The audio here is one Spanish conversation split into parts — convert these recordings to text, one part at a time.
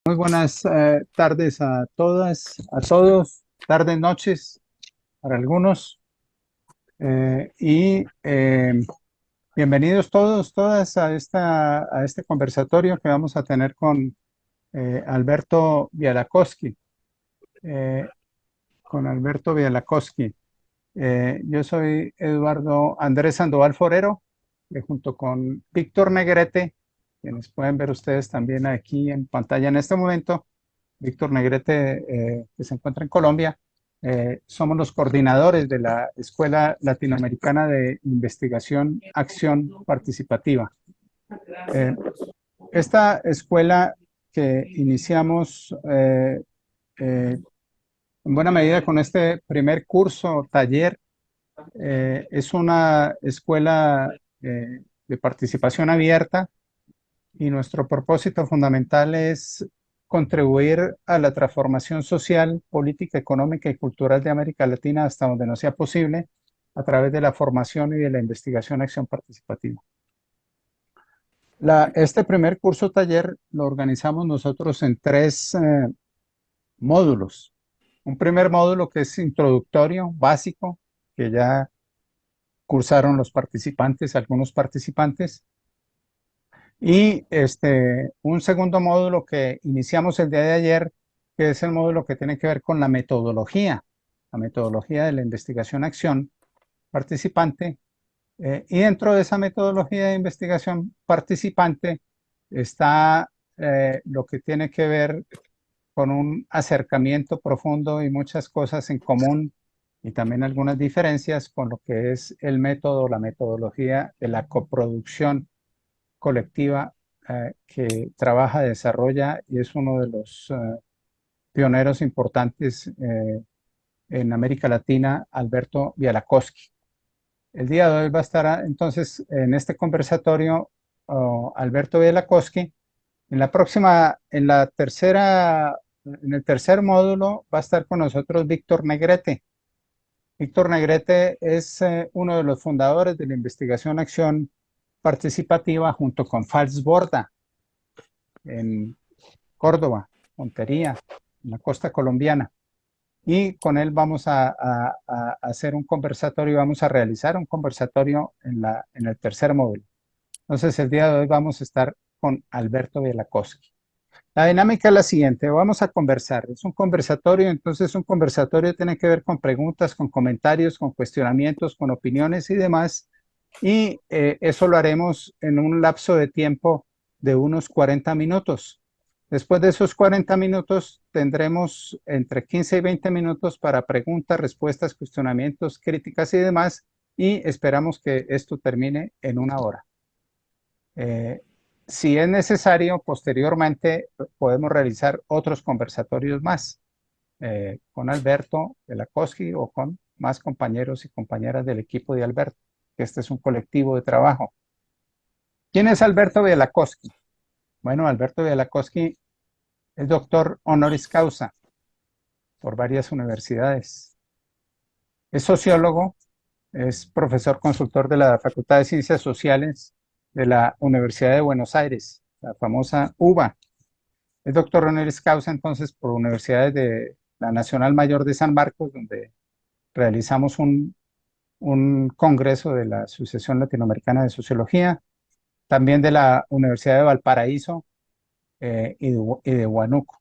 Muy buenas tardes a todas, a todos, tardes, noches para algunos. Y bienvenidos todos, todas a este conversatorio que vamos a tener con Alberto Bialakowski. eh, con Alberto Bialakowski. Yo soy Eduardo Andrés Sandoval Forero, junto con Víctor Negrete, quienes pueden ver ustedes también aquí en pantalla en este momento. Víctor Negrete, que se encuentra en Colombia. Somos los coordinadores de la Escuela Latinoamericana de Investigación Acción Participativa. Eh, esta escuela que iniciamos en buena medida con este primer curso, taller, es una escuela de participación abierta y nuestro propósito fundamental es contribuir a la transformación social, política, económica y cultural de América Latina hasta donde no sea posible a través de la formación y de la investigación acción participativa. Este primer curso taller lo organizamos nosotros en tres módulos. Un primer módulo que es introductorio, básico, que ya cursaron los participantes, algunos participantes. Y un segundo módulo que iniciamos el día de ayer, que es el módulo que tiene que ver con la metodología de la investigación-acción participante. Y dentro de esa metodología de investigación participante está lo que tiene que ver con un acercamiento profundo y muchas cosas en común y también algunas diferencias con lo que es el método, la metodología de la coproducción colectiva que trabaja, desarrolla y es uno de los pioneros importantes en América Latina, Alberto Bialakowski. El día de hoy va a estar entonces en este conversatorio Alberto Bialakowski. En la próxima, en el tercer módulo va a estar con nosotros Víctor Negrete. Víctor Negrete es uno de los fundadores de la investigación acción participativa junto con Fals Borda en Córdoba, Montería, en la costa colombiana. Y con él vamos a hacer un conversatorio, vamos a realizar un conversatorio en el tercer módulo. Entonces, el día de hoy vamos a estar con Alberto Bialakowski. La dinámica es la siguiente, vamos a conversar, es un conversatorio, entonces un conversatorio tiene que ver con preguntas, con comentarios, con cuestionamientos, con opiniones y demás, y eso lo haremos en un lapso de tiempo de unos 40 minutos. Después de esos 40 minutos tendremos entre 15 y 20 minutos para preguntas, respuestas, cuestionamientos, críticas y demás, y esperamos que esto termine en una hora. Eh, si es necesario, posteriormente podemos realizar otros conversatorios más con Alberto Bialakowski o con más compañeros y compañeras del equipo de Alberto, que este es un colectivo de trabajo. ¿Quién es Alberto Bialakowski? Bueno, Alberto Bialakowski es doctor honoris causa por varias universidades. Es sociólogo, es profesor consultor de la Facultad de Ciencias Sociales de la Universidad de Buenos Aires, la famosa UBA. Es doctor honoris causa entonces por universidades de la Nacional Mayor de San Marcos, donde realizamos un congreso de la Asociación Latinoamericana de Sociología, también de la Universidad de Valparaíso y de Huánuco.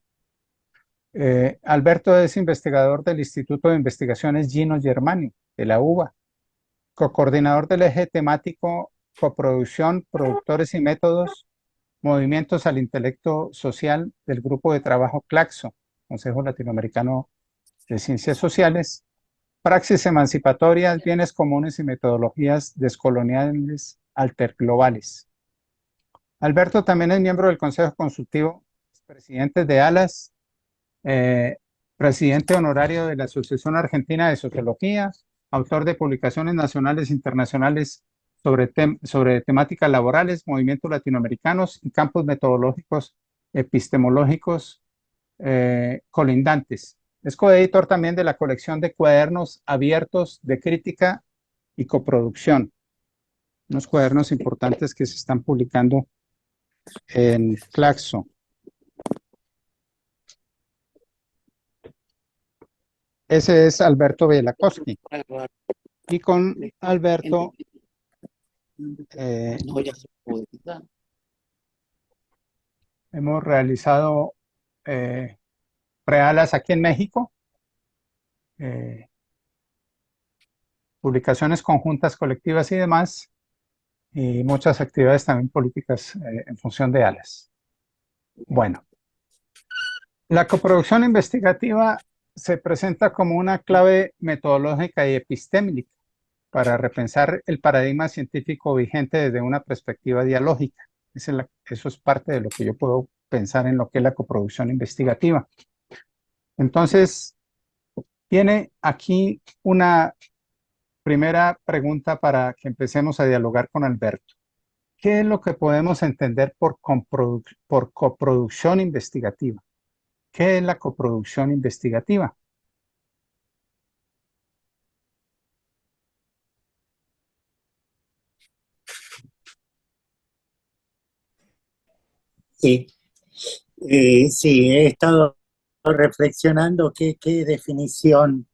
Alberto es investigador del Instituto de Investigaciones Gino Germani, de la UBA, cocoordinador del eje temático coproducción, productores y métodos, movimientos al intelecto social del grupo de trabajo CLACSO, Consejo Latinoamericano de Ciencias Sociales, praxis emancipatorias, bienes comunes y metodologías descoloniales alterglobales. Alberto también es miembro del Consejo Consultivo, presidente de ALAS, eh, presidente honorario de la Asociación Argentina de Sociología, autor de publicaciones nacionales e internacionales sobre temáticas laborales, movimientos latinoamericanos y campos metodológicos epistemológicos colindantes. Es coeditor también de la colección de cuadernos abiertos de crítica y coproducción, unos cuadernos importantes que se están publicando en Claxo. Ese es Alberto Bielanowski. Y con Alberto No, ya se puede quitar. hemos realizado prealas aquí en México, eh, publicaciones conjuntas, colectivas y demás, y muchas actividades también políticas en función de ALAS. Bueno, la coproducción investigativa se presenta como una clave metodológica y epistémica para repensar el paradigma científico vigente desde una perspectiva dialógica. Eso es parte de lo que yo puedo pensar en lo que es la coproducción investigativa. Entonces, tiene aquí una primera pregunta para que empecemos a dialogar con Alberto. ¿Qué es lo que podemos entender por coproducción investigativa? ¿Qué es la coproducción investigativa? Sí, sí, he estado reflexionando qué definición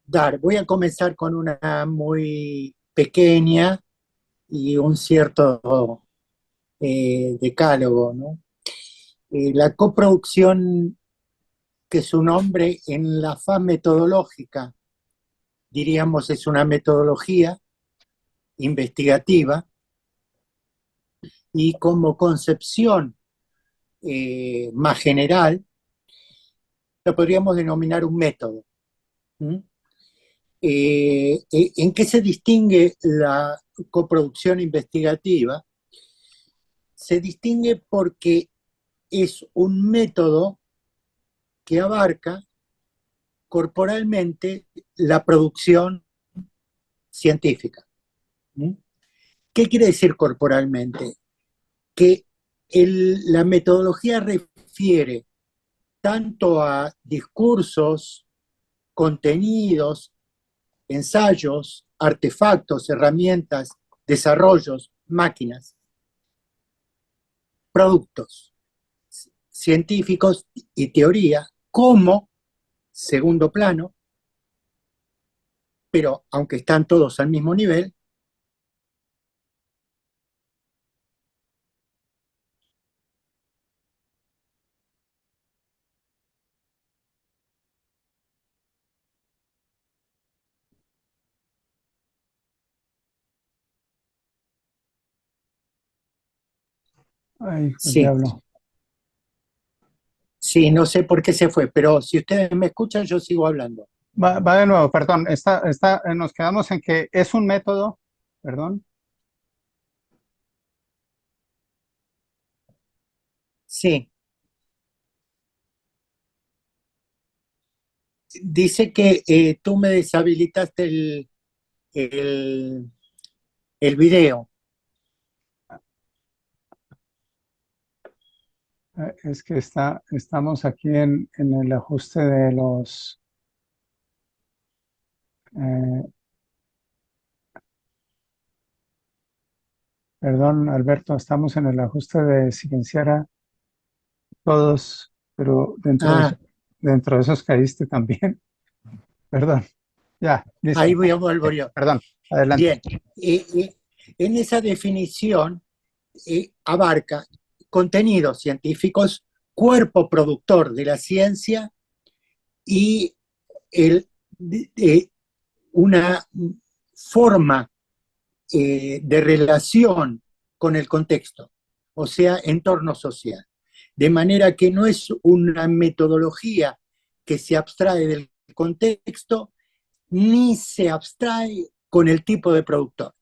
dar. Voy a comenzar con una muy pequeña y un cierto decálogo, ¿no? La coproducción, que su nombre en la faz metodológica, diríamos, es una metodología investigativa y como concepción más general, lo podríamos denominar un método. ¿Mm? ¿En qué se distingue la coproducción investigativa? Se distingue porque es un método que abarca corporalmente la producción científica. ¿Mm? ¿Qué quiere decir corporalmente? Que la metodología refiere tanto a discursos, contenidos, ensayos, artefactos, herramientas, desarrollos, máquinas, productos científicos y teoría como segundo plano, pero aunque están todos al mismo nivel, Ay, hijo del sí, diablo. sí, no sé por qué se fue, pero si ustedes me escuchan, yo sigo hablando. Va de nuevo, perdón. Nos quedamos en que es un método, perdón. Sí, dice que tú me deshabilitaste el, el video. Es que estamos aquí en el ajuste de los, eh, perdón, Alberto, estamos en el ajuste de silenciar a todos, pero Ah, dentro de esos caíste también. Perdón, ya, ahí listo. voy a volver yo. Perdón, adelante. Bien, en esa definición abarca contenidos científicos, cuerpo productor de la ciencia y el, una forma de relación con el contexto, o sea, entorno social. De manera que no es una metodología que se abstrae del contexto ni se abstrae con el tipo de productor.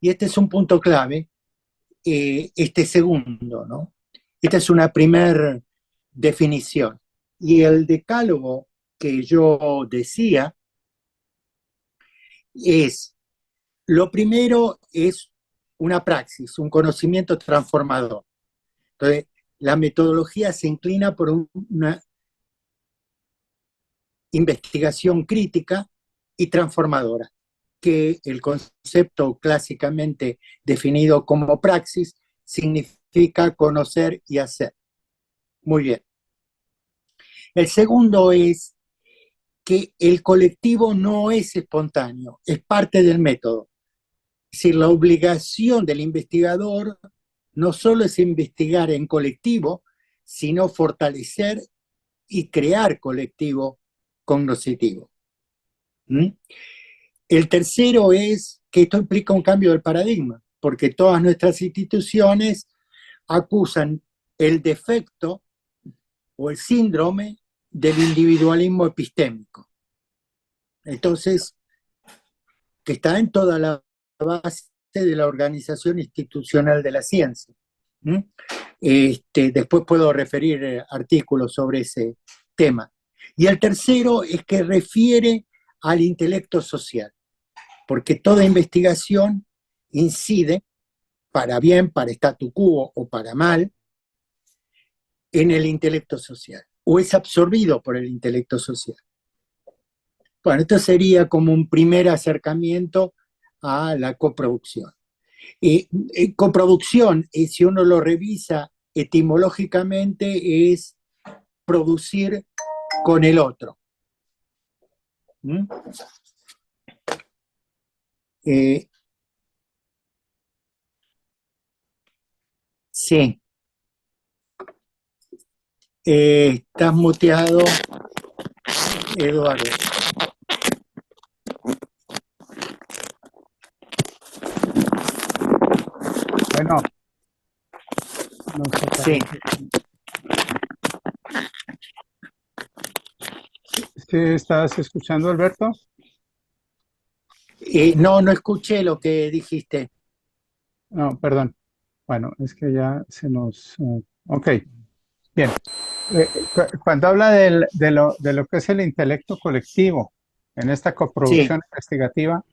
Y este es un punto clave, este segundo, ¿no? Esta es una primera definición. Y el decálogo que yo decía es, lo primero es una praxis, un conocimiento transformador. Entonces, la metodología se inclina por una investigación crítica y transformadora, que el concepto clásicamente definido como praxis significa conocer y hacer. Muy bien. El segundo es que el colectivo no es espontáneo, es parte del método. Es decir, la obligación del investigador no solo es investigar en colectivo, sino fortalecer y crear colectivo cognoscitivo. ¿Mm? El tercero es que esto implica un cambio del paradigma, porque todas nuestras instituciones acusan el defecto o el síndrome del individualismo epistémico. Entonces, que está en toda la base de la organización institucional de la ciencia. ¿Mm? Después puedo referir artículos sobre ese tema. Y el tercero es que refiere al intelecto social, porque toda investigación incide, para bien, para statu quo o para mal, en el intelecto social, o es absorbido por el intelecto social. Bueno, esto sería como un primer acercamiento a la coproducción. Coproducción, si uno lo revisa etimológicamente, es producir con el otro. ¿Mm? Sí. Estás muteado, Eduardo. Bueno, no sé, Sí. ¿sí estás escuchando, Alberto? No, no escuché lo que dijiste. No, perdón. Bueno, es que ya se nos... ok, bien. Cuando habla de lo que es el intelecto colectivo en esta Sí, coproducción investigativa,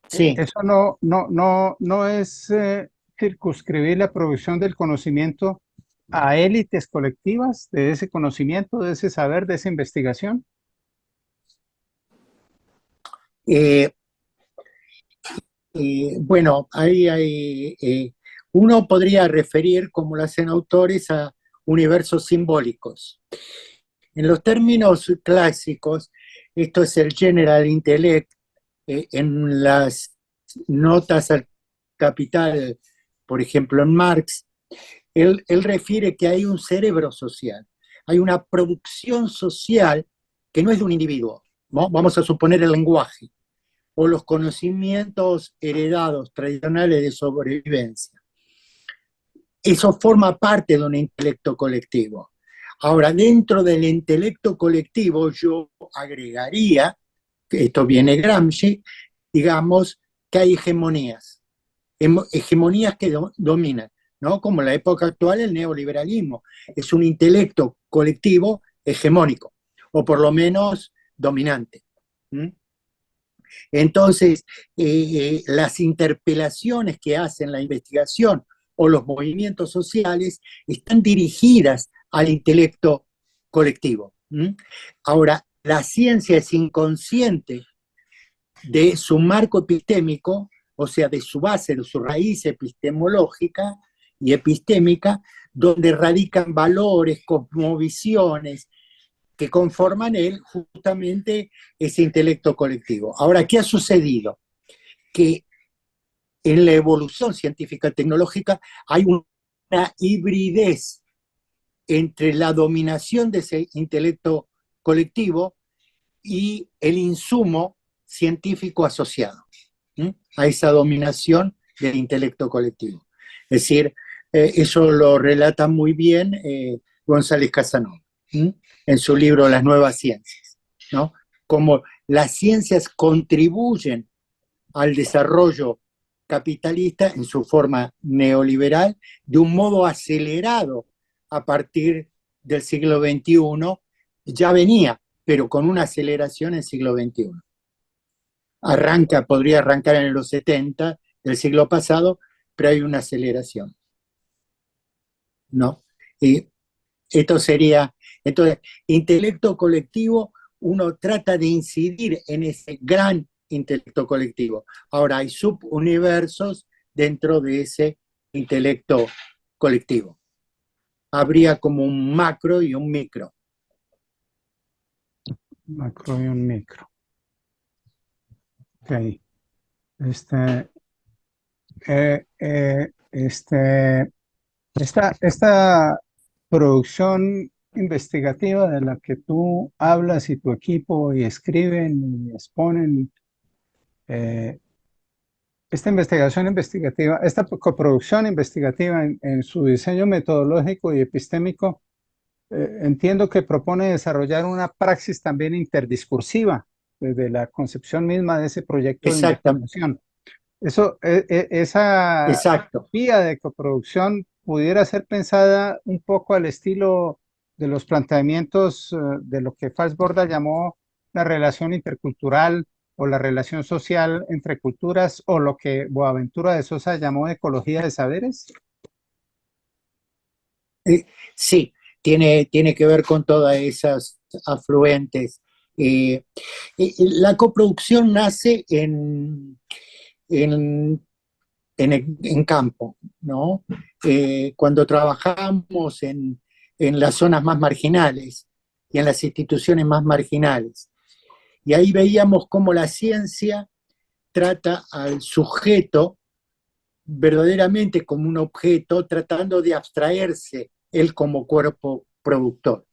sí. eso no es circunscribir la producción del conocimiento a élites colectivas, de ese conocimiento, de ese saber, de esa investigación. Eh, bueno, uno podría referir, como lo hacen autores, a universos simbólicos. En los términos clásicos, esto es el general intellect. En las notas al Capital, por ejemplo, en Marx, él refiere que hay un cerebro social, hay una producción social que no es de un individuo, ¿no? Vamos a suponer el lenguaje o los conocimientos heredados tradicionales de sobrevivencia. Eso forma parte de un intelecto colectivo. Ahora, dentro del intelecto colectivo yo agregaría, que esto viene Gramsci, digamos que hay hegemonías que dominan, ¿no? Como en la época actual el neoliberalismo, es un intelecto colectivo hegemónico, o por lo menos dominante. ¿Mm? Entonces, las interpelaciones que hacen la investigación o los movimientos sociales están dirigidas al intelecto colectivo. ¿Mm? Ahora, la ciencia es inconsciente de su marco epistémico, o sea, de su base, de su raíz epistemológica y epistémica, donde radican valores, cosmovisiones, que conforman justamente ese intelecto colectivo. Ahora, ¿qué ha sucedido? Que en la evolución científica tecnológica hay una hibridez entre la dominación de ese intelecto colectivo y el insumo científico asociado, ¿sí? A esa dominación del intelecto colectivo. Es decir, eso lo relata muy bien González Casanova, ¿sí? En su libro Las nuevas ciencias, ¿no? Cómo las ciencias contribuyen al desarrollo capitalista en su forma neoliberal de un modo acelerado a partir del siglo XXI. Ya venía, pero con una aceleración en el siglo XXI. Podría arrancar en los 70 del siglo pasado, pero hay una aceleración, ¿no? Y esto sería, entonces, intelecto colectivo, uno trata de incidir en ese gran intelecto colectivo. Ahora, hay subuniversos dentro de ese intelecto colectivo. Habría como un macro y un micro. macro y un micro. Ok. Este, eh, eh, este, esta producción investigativa de la que tú hablas y tu equipo y escriben y exponen, eh, esta investigación investigativa, esta coproducción investigativa en su diseño metodológico y epistémico, entiendo que propone desarrollar una praxis también interdiscursiva desde la concepción misma de ese proyecto de Exactamente, investigación. Esa exacto. vía de coproducción pudiera ser pensada un poco al estilo de los planteamientos de lo que Fassborda llamó la relación intercultural o la relación social entre culturas o lo que Boaventura de Sosa llamó ecología de saberes. Eh, sí, tiene que ver con todas esas afluentes. Eh, la coproducción nace en, en campo, ¿no? Cuando trabajamos en las zonas más marginales y en las instituciones más marginales. Y ahí veíamos cómo la ciencia trata al sujeto verdaderamente como un objeto, tratando de abstraerse él como cuerpo productor.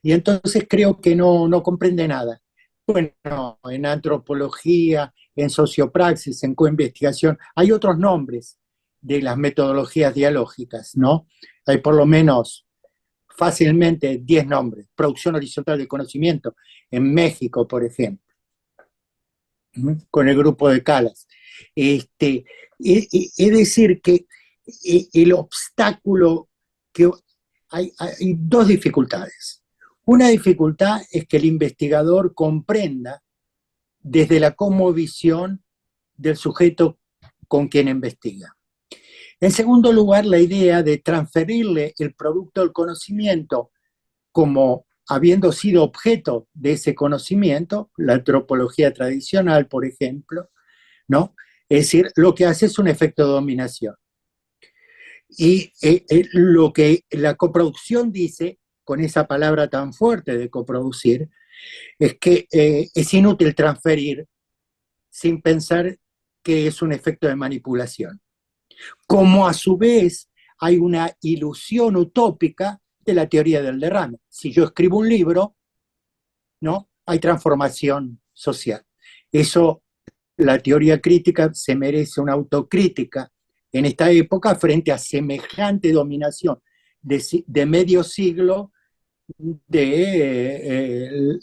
Y entonces creo que no comprende nada. Bueno, en antropología, en sociopraxis, en coinvestigación, hay otros nombres de las metodologías dialógicas, ¿no? Hay por lo menos fácilmente 10 nombres. Producción horizontal del conocimiento, en México, por ejemplo, con el grupo de Calas. Es decir, que el obstáculo, que hay dos dificultades. Una dificultad es que el investigador comprenda desde la cosmovisión del sujeto con quien investiga. En segundo lugar, la idea de transferirle el producto del conocimiento como habiendo sido objeto de ese conocimiento, la antropología tradicional, por ejemplo, ¿no? Es decir, lo que hace es un efecto de dominación. Y lo que la coproducción dice, con esa palabra tan fuerte de coproducir, es que es inútil transferir sin pensar que es un efecto de manipulación. Como a su vez hay una ilusión utópica de la teoría del derrame. Si yo escribo un libro, ¿no? Hay transformación social. Eso, la teoría crítica se merece una autocrítica en esta época frente a semejante dominación de medio siglo de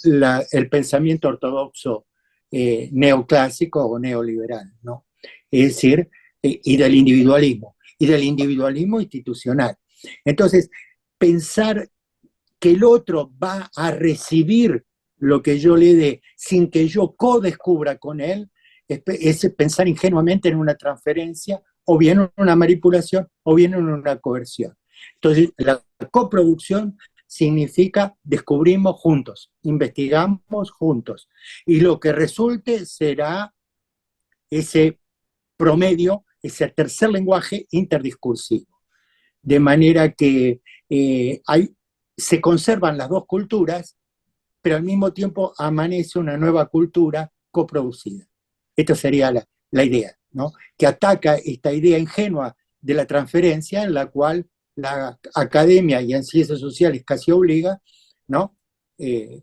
el pensamiento ortodoxo neoclásico o neoliberal, ¿no? Es decir, y del individualismo institucional. Entonces, pensar que el otro va a recibir lo que yo le dé sin que yo co-descubra con él, es pensar ingenuamente en una transferencia o bien en una manipulación o bien en una coerción. Entonces, la coproducción significa descubrimos juntos, investigamos juntos y lo que resulte será ese promedio, ese tercer lenguaje interdiscursivo. De manera que hay, se conservan las dos culturas, pero al mismo tiempo amanece una nueva cultura coproducida. Esta sería la idea, ¿no? Que ataca esta idea ingenua de la transferencia en la cual la academia y en ciencias sociales casi obliga, ¿no?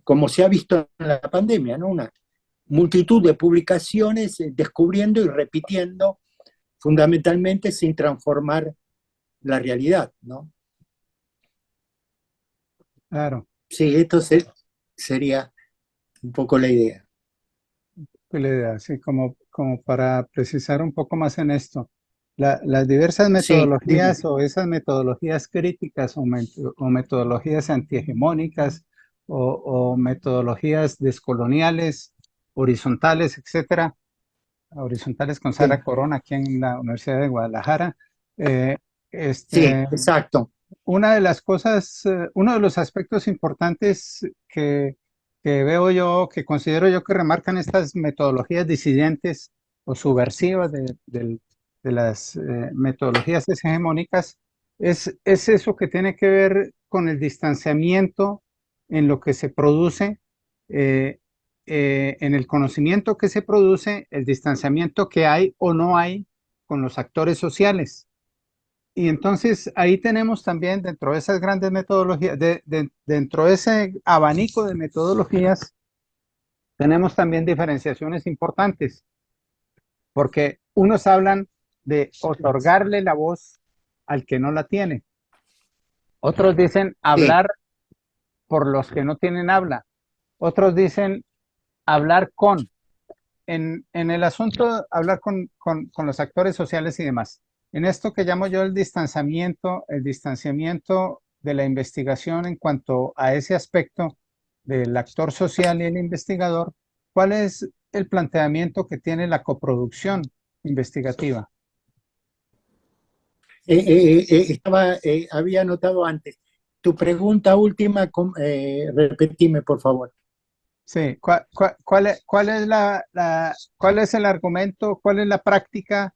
Como se ha visto en la pandemia, ¿no? Una multitud de publicaciones descubriendo y repitiendo fundamentalmente sin transformar la realidad, ¿no? Claro, Sí, sería un poco la idea. fue la idea, sí, como para precisar un poco más en esto. Las diversas Sí, dime. metodologías o esas metodologías críticas o metodologías antihegemónicas o metodologías descoloniales, horizontales, etcétera, horizontales con Sara Sí, Corona aquí en la Universidad de Guadalajara. eh, sí, este, exacto. una de las cosas, uno de los aspectos importantes que veo yo, que considero yo que remarcan estas metodologías disidentes o subversivas de las metodologías hegemónicas, es eso que tiene que ver con el distanciamiento en lo que se produce eh, en el conocimiento que se produce, el distanciamiento que hay o no hay con los actores sociales. Y entonces ahí tenemos también dentro de esas grandes metodologías, dentro de ese abanico de metodologías, tenemos también diferenciaciones importantes, porque unos hablan de otorgarle la voz al que no la tiene, otros dicen Sí, hablar por los que no tienen habla, otros dicen hablar con, en el asunto, hablar con los actores sociales y demás. En esto que llamo yo el distanciamiento de la investigación en cuanto a ese aspecto del actor social y el investigador, ¿cuál es el planteamiento que tiene la coproducción investigativa? había anotado antes. Tu pregunta última, repetime, por favor. Sí, ¿cuál es cuál es el argumento, cuál es la práctica,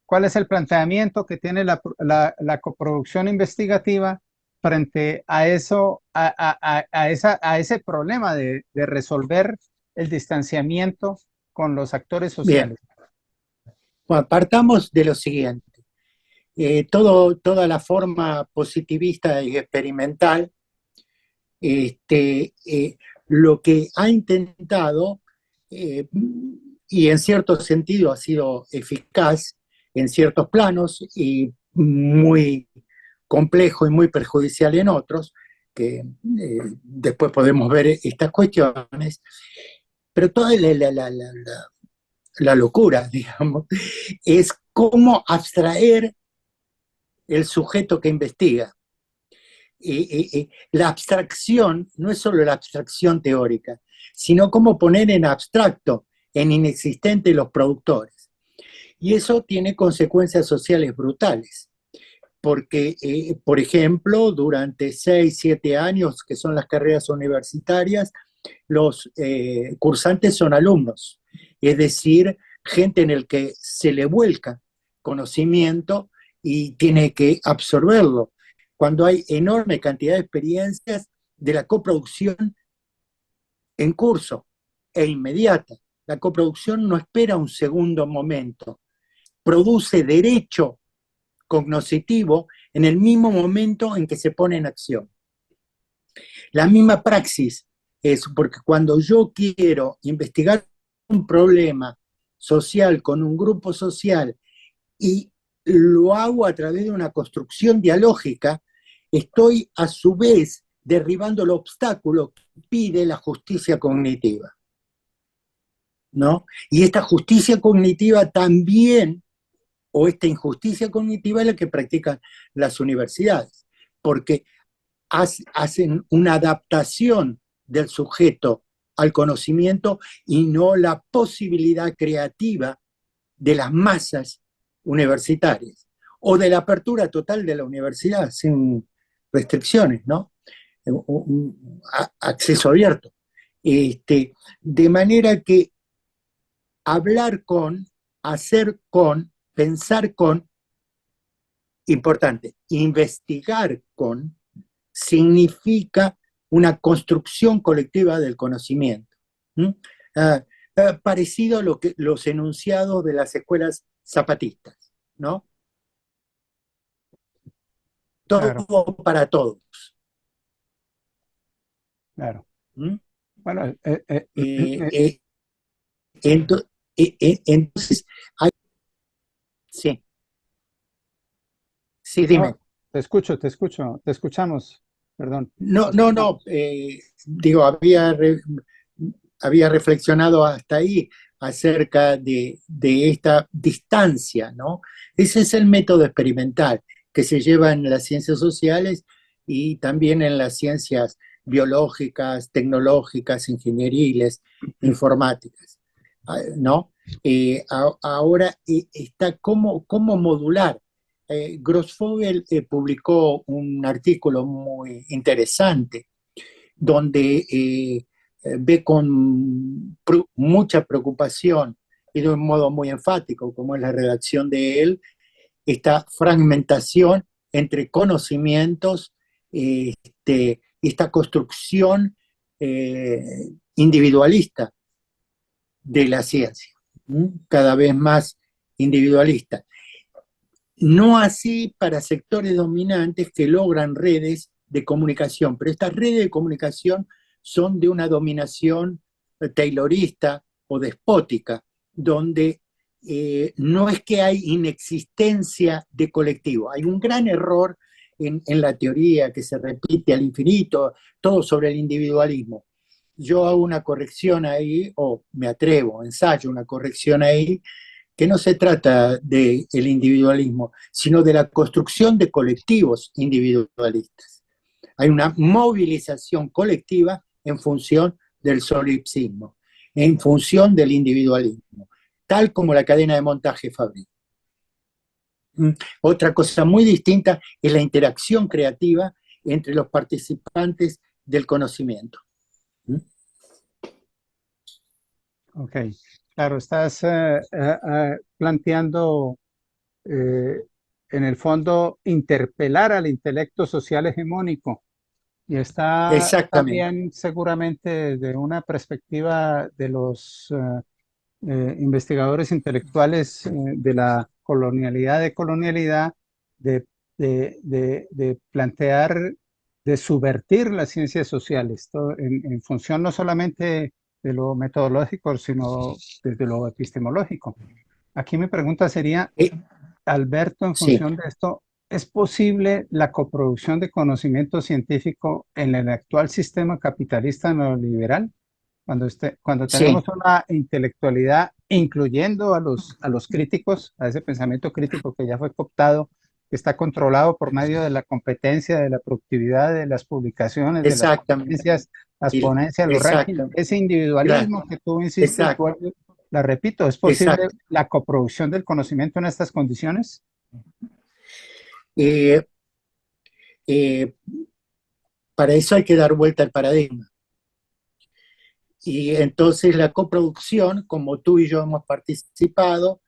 cuál es el planteamiento que tiene la coproducción investigativa frente a eso, a ese problema de resolver el distanciamiento con los actores Bien, sociales? bueno, partamos de lo siguiente. Toda la forma positivista y experimental, lo que ha intentado, eh, y en cierto sentido ha sido eficaz en ciertos planos y muy complejo y muy perjudicial en otros, que después podemos ver estas cuestiones, pero toda la locura, digamos, es cómo abstraer el sujeto que investiga. La abstracción no es solo la abstracción teórica, sino cómo poner en abstracto, en inexistente, los productores. Y eso tiene consecuencias sociales brutales, porque, por ejemplo, durante 6, 7 años, que son las carreras universitarias, los cursantes son alumnos, es decir, gente en el que se le vuelca conocimiento y tiene que absorberlo. Cuando hay enorme cantidad de experiencias de la coproducción en curso e inmediata. La coproducción no espera un segundo momento, produce derecho cognoscitivo en el mismo momento en que se pone en acción. La misma praxis es porque cuando yo quiero investigar un problema social con un grupo social y lo hago a través de una construcción dialógica, estoy a su vez derribando el obstáculo que pide la justicia cognitiva, ¿no? Y esta justicia cognitiva también, o esta injusticia cognitiva, es la que practican las universidades, porque hacen una adaptación del sujeto al conocimiento y no la posibilidad creativa de las masas universitarias o de la apertura total de la universidad sin restricciones, ¿no? Un acceso abierto. De manera que hablar con, hacer con, pensar con, importante, investigar con, significa una construcción colectiva del conocimiento. ¿Mm? Ah, Parecido a lo que, los enunciados de las escuelas zapatistas, ¿no? Claro, Todo para todos. claro. ¿Mm? Bueno, Eh, eh, ento- entonces, hay, sí, sí, dime. no, te escucho, te escuchamos, perdón, te No, no, no, escuchamos. digo, había reflexionado hasta ahí acerca de esta distancia, ¿no? Ese es el método experimental que se lleva en las ciencias sociales y también en las ciencias biológicas, tecnológicas, ingenieriles, informáticas, ¿no? Ahora está cómo modular. Grossfogel publicó un artículo muy interesante donde ve con mucha preocupación y de un modo muy enfático, como es la redacción de él, esta fragmentación entre conocimientos, esta construcción individualista de la ciencia, cada vez más individualista. No así para sectores dominantes que logran redes de comunicación, pero estas redes de comunicación son de una dominación taylorista o despótica, donde no es que hay inexistencia de colectivo, hay un gran error en la teoría que se repite al infinito, todo sobre el individualismo. Yo hago una corrección ahí, o me atrevo, ensayo una corrección ahí, que no se trata del individualismo, sino de la construcción de colectivos individualistas. Hay una movilización colectiva en función del solipsismo, en función del individualismo, tal como la cadena de montaje Fabry. Otra cosa muy distinta es la interacción creativa entre los participantes del conocimiento. Ok, claro, estás planteando en el fondo interpelar al intelecto social hegemónico y está Exactamente. también seguramente desde una perspectiva de los investigadores intelectuales de la colonialidad, de, de plantear, de subvertir las ciencias sociales, en función no solamente de lo metodológico, sino desde lo epistemológico. Aquí mi pregunta sería, Eh, Alberto, en sí, función de esto, ¿es posible la coproducción de conocimiento científico en el actual sistema capitalista neoliberal? Cuando tenemos sí, una intelectualidad, incluyendo a los críticos, a ese pensamiento crítico que ya fue cooptado, que está controlado por medio de la competencia, de la productividad, de las publicaciones, de las exactamente. conferencias, las ponencias, los rankings, Exactamente. ese Claro, individualismo que tú insistes, exacto, la repito, ¿es posible exacto. la coproducción del conocimiento en estas condiciones? Eh, eh, para eso hay que dar vuelta al paradigma. Y entonces la coproducción, como tú y yo hemos participado,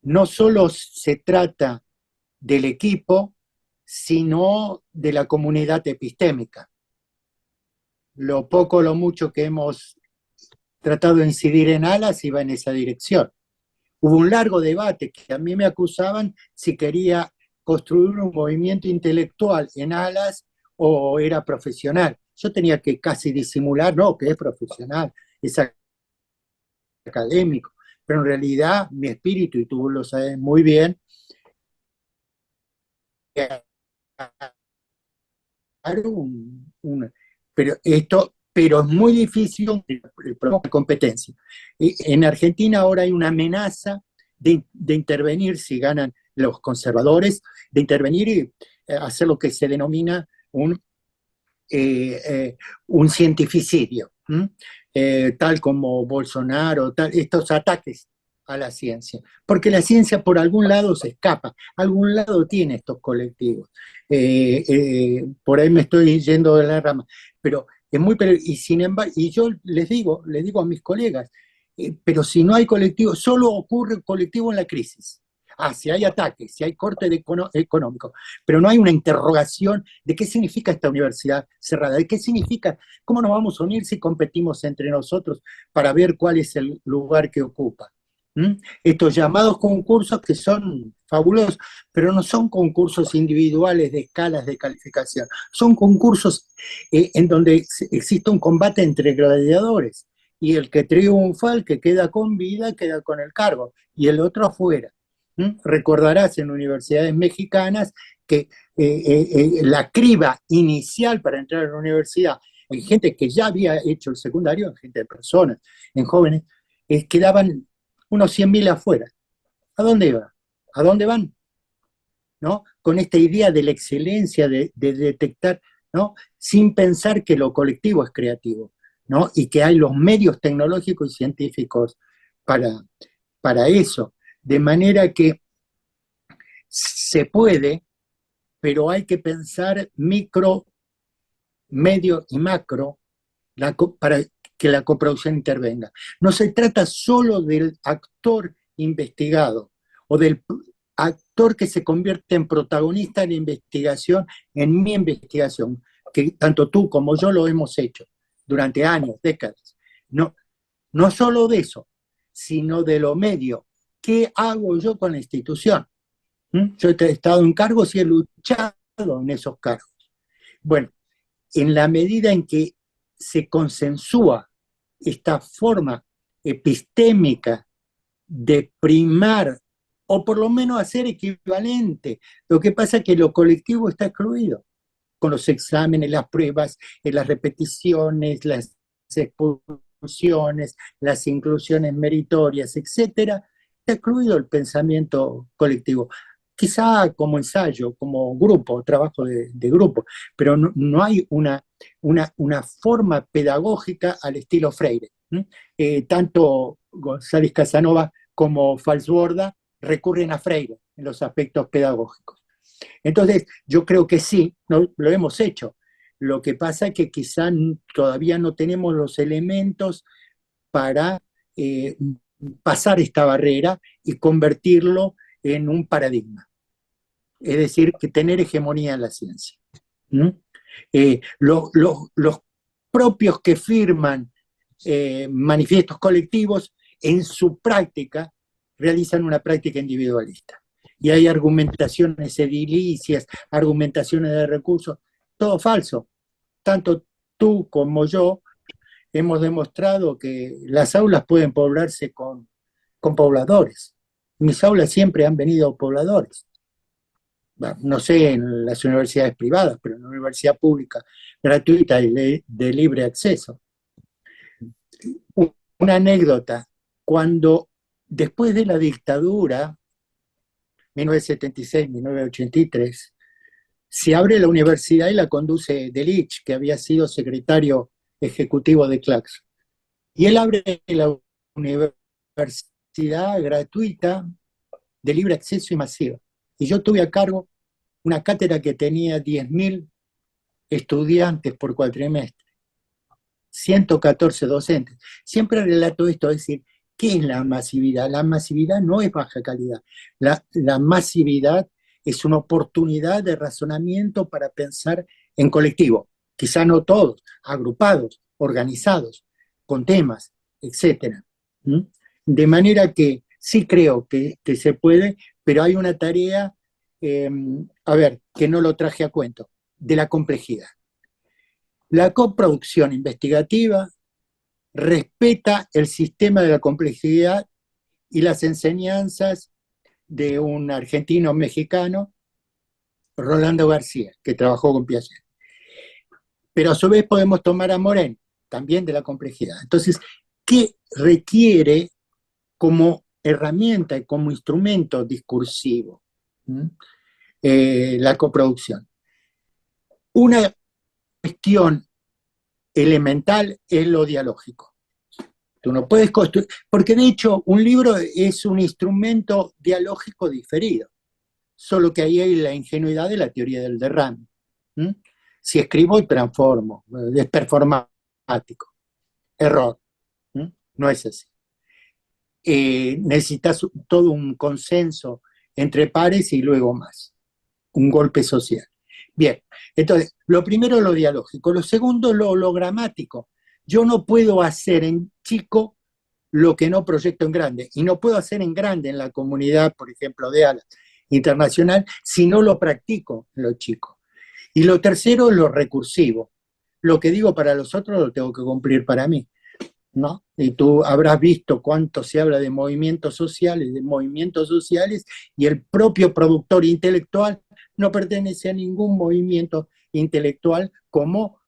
no solo se trata del equipo, sino de la comunidad epistémica. Lo poco o lo mucho que hemos tratado de incidir en Alas iba en esa dirección. Hubo un largo debate que a mí me acusaban si quería construir un movimiento intelectual en Alas o era profesional. Yo tenía que casi disimular, no, que es profesional, es académico, pero en realidad mi espíritu, y tú lo sabes muy bien, pero es muy difícil el problema de competencia. En Argentina ahora hay una amenaza de intervenir si ganan los conservadores, de intervenir y hacer lo que se denomina un cientificidio, tal como Bolsonaro, estos ataques a la ciencia, porque la ciencia por algún lado se escapa, algún lado tiene estos colectivos. Por ahí me estoy yendo de la rama, pero es muy y sin embargo, y yo les digo a mis colegas, pero si no hay colectivo, solo ocurre colectivo en la crisis. Si hay ataques, si hay corte económico, pero no hay una interrogación de qué significa esta universidad cerrada, de qué significa, cómo nos vamos a unir si competimos entre nosotros para ver cuál es el lugar que ocupa. Estos llamados concursos que son fabulosos, pero no son concursos individuales de escalas de calificación, son concursos en donde existe un combate entre gladiadores y el que triunfa, el que queda con vida, queda con el cargo y el otro afuera. Recordarás en universidades mexicanas que la criba inicial para entrar a la universidad en gente que ya había hecho el secundario, en gente de personas, en jóvenes, quedaban unos 100.000 afuera. ¿A dónde iban? ¿A dónde van? ¿No? Con esta idea de la excelencia, de detectar, ¿no? Sin pensar que lo colectivo es creativo, ¿no? Y que hay los medios tecnológicos y científicos para, para eso. De manera que se puede, pero hay que pensar micro, medio y macro para que la coproducción intervenga. No se trata solo del actor investigado o del actor que se convierte en protagonista de la investigación, en mi investigación, que tanto tú como yo lo hemos hecho durante años, décadas. No, no solo de eso, sino de lo medio. ¿Qué hago yo con la institución? Yo he estado en cargos y he luchado en esos cargos. Bueno, en la medida en que se consensúa esta forma epistémica de primar, o por lo menos hacer equivalente, lo que pasa es que lo colectivo está excluido, con los exámenes, las pruebas, las repeticiones, las expulsiones, las inclusiones meritorias, etcétera, está excluido el pensamiento colectivo. Quizá como ensayo, como grupo, trabajo de grupo, pero no hay una forma pedagógica al estilo Freire. Tanto González Casanova como Falsborda recurren a Freire en los aspectos pedagógicos. Entonces, yo creo que sí, ¿no? Lo hemos hecho. Lo que pasa es que quizá todavía no tenemos los elementos para pasar esta barrera y convertirlo en un paradigma. Es decir, que tener hegemonía en la ciencia. Los propios que firman manifiestos colectivos, en su práctica, realizan una práctica individualista. Y hay argumentaciones edilicias, argumentaciones de recursos, todo falso. Tanto tú como yo hemos demostrado que las aulas pueden poblarse con pobladores. Mis aulas siempre han venido pobladores. No sé en las universidades privadas, pero en la universidad pública, gratuita y de libre acceso. Una anécdota, cuando después de la dictadura, 1976-1983, se abre la universidad y la conduce Delich, que había sido secretario ejecutivo de Claxo. Y él abre la universidad gratuita, de libre acceso y masiva. Y yo tuve a cargo una cátedra que tenía 10.000 estudiantes por cuatrimestre, 114 docentes. Siempre relato esto, es decir, ¿qué es la masividad? La masividad no es baja calidad. La masividad es una oportunidad de razonamiento para pensar en colectivo. Quizá no todos, agrupados, organizados, con temas, etc. De manera que sí creo que se puede, pero hay una tarea, a ver, que no lo traje a cuento, de la complejidad. La coproducción investigativa respeta el sistema de la complejidad y las enseñanzas de un argentino mexicano, Rolando García, que trabajó con Piaget. Pero a su vez podemos tomar a Morin, también de la complejidad. Entonces, ¿qué requiere como herramienta y como instrumento discursivo la coproducción? Una cuestión elemental es lo dialógico. Tú no puedes construir, porque de hecho un libro es un instrumento dialógico diferido, solo que ahí hay la ingenuidad de la teoría del derrame. Si escribo, transformo, es performático. Error. No es así. Necesitas todo un consenso entre pares y luego más, un golpe social. Bien, entonces, lo primero es lo dialógico, lo segundo es lo hologramático. Yo no puedo hacer en chico lo que no proyecto en grande, y no puedo hacer en grande en la comunidad, por ejemplo, de ALA internacional, si no lo practico en lo chico. Y lo tercero es lo recursivo. Lo que digo para los otros lo tengo que cumplir para mí, ¿no? Y tú habrás visto cuánto se habla de movimientos sociales, y el propio productor intelectual no pertenece a ningún movimiento intelectual como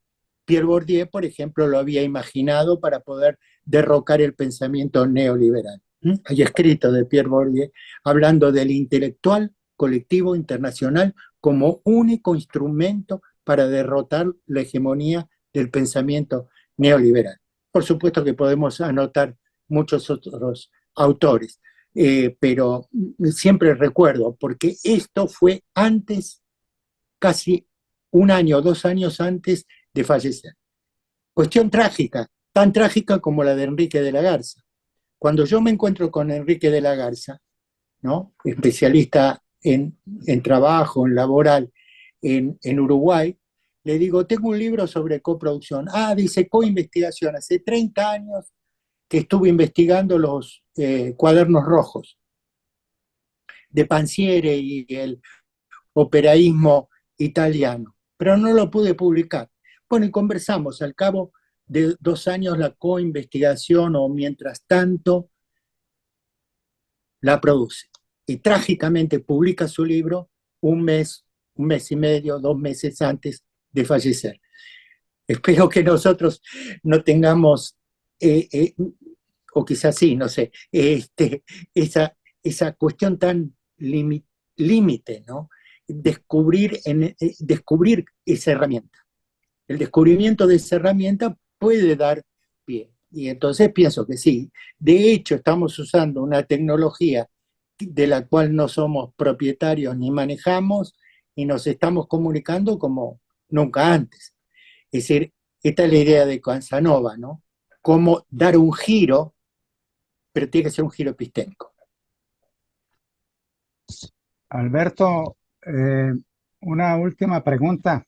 Pierre Bourdieu, por ejemplo, lo había imaginado para poder derrocar el pensamiento neoliberal. Hay escrito de Pierre Bourdieu hablando del intelectual colectivo internacional como único instrumento para derrotar la hegemonía del pensamiento neoliberal. Por supuesto que podemos anotar muchos otros autores, pero siempre recuerdo, porque esto fue antes, casi 1 año, 2 años antes de fallecer. Cuestión trágica, tan trágica como la de Enrique de la Garza. Cuando yo me encuentro con Enrique de la Garza, ¿no? Especialista en trabajo, en laboral, en Uruguay, Le digo, tengo un libro sobre coproducción. Ah, dice coinvestigación. Hace 30 años que estuve investigando los cuadernos rojos de Pansiere y el operaísmo italiano, pero no lo pude publicar. Bueno, y conversamos, al cabo de 2 años la coinvestigación o mientras tanto la produce. Y trágicamente publica su libro un mes y medio, 2 meses antes de fallecer. Espero que nosotros no tengamos, o quizás sí, no sé, esa cuestión tan límite, ¿no? Descubrir esa herramienta. El descubrimiento de esa herramienta puede dar pie. Y entonces pienso que sí. De hecho, estamos usando una tecnología de la cual no somos propietarios ni manejamos y nos estamos comunicando como nunca antes. Es decir, esta es la idea de Casanova, ¿no? Cómo dar un giro, pero tiene que ser un giro epistémico. Alberto, una última pregunta.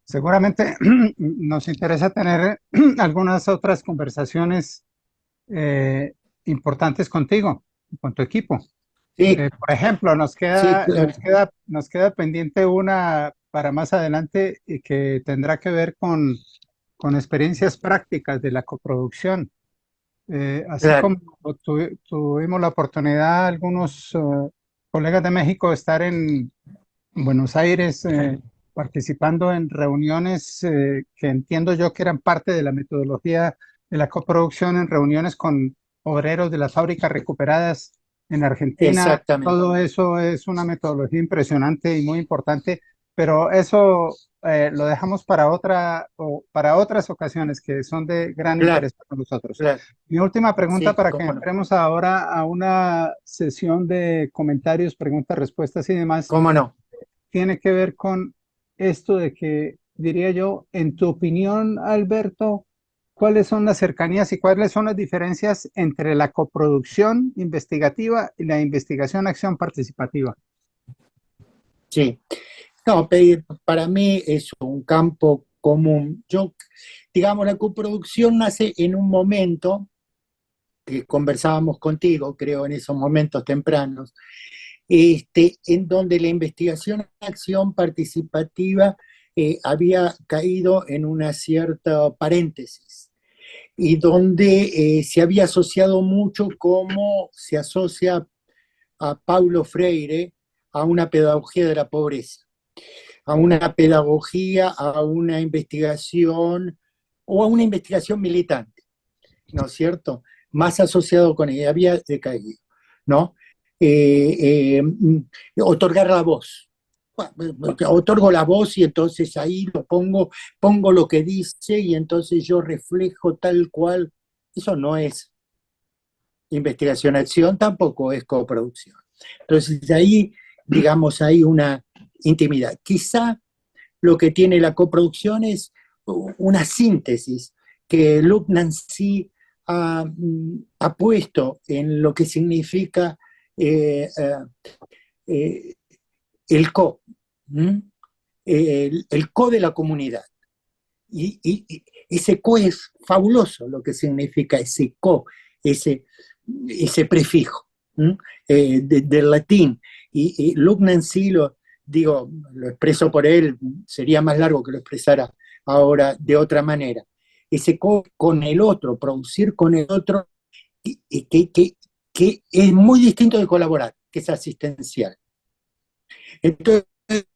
Seguramente nos interesa tener algunas otras conversaciones importantes contigo, con tu equipo. Sí, Por ejemplo, sí, claro. nos queda pendiente una para más adelante y que tendrá que ver con experiencias prácticas de la coproducción. Así Claro. como tuvimos la oportunidad, algunos colegas de México, de estar en Buenos Aires participando en reuniones que entiendo yo que eran parte de la metodología de la coproducción, en reuniones con obreros de las fábricas recuperadas en Argentina. Exactamente. Todo eso es una metodología impresionante y muy importante, pero eso lo dejamos para para otras ocasiones que son de gran Claro, interés para nosotros. claro. Mi última pregunta Sí, para que cómo no. entremos ahora a una sesión de comentarios, preguntas, respuestas y demás Cómo no. tiene que ver con esto de que, diría yo, en tu opinión, Alberto, ¿cuáles son las cercanías y cuáles son las diferencias entre la coproducción investigativa y la investigación-acción participativa? Sí. No, para mí es un campo común. Digamos, la coproducción nace en un momento que conversábamos contigo, creo, en esos momentos tempranos, en donde la investigación-acción participativa había caído en una cierta paréntesis y donde se había asociado mucho como se asocia a Paulo Freire a una pedagogía de la pobreza, a una pedagogía, a una investigación o a una investigación militante, ¿no es cierto? Más asociado con ella, había decaído, ¿no? Otorgar la voz. Bueno, otorgo la voz y entonces ahí pongo lo que dice y entonces yo reflejo tal cual. Eso no es investigación-acción, tampoco es coproducción. Entonces ahí, digamos, hay una intimidad. Quizá lo que tiene la coproducción es una síntesis que Luc Nancy ha puesto en lo que significa eh, eh, el co, el co de la comunidad. Y ese co es fabuloso lo que significa ese co, ese, ese prefijo del latín. Y Luc Nancy digo, lo expreso por él, sería más largo que lo expresara ahora de otra manera. Ese co con el otro, producir con el otro, que es muy distinto de colaborar, que es asistencial. Entonces,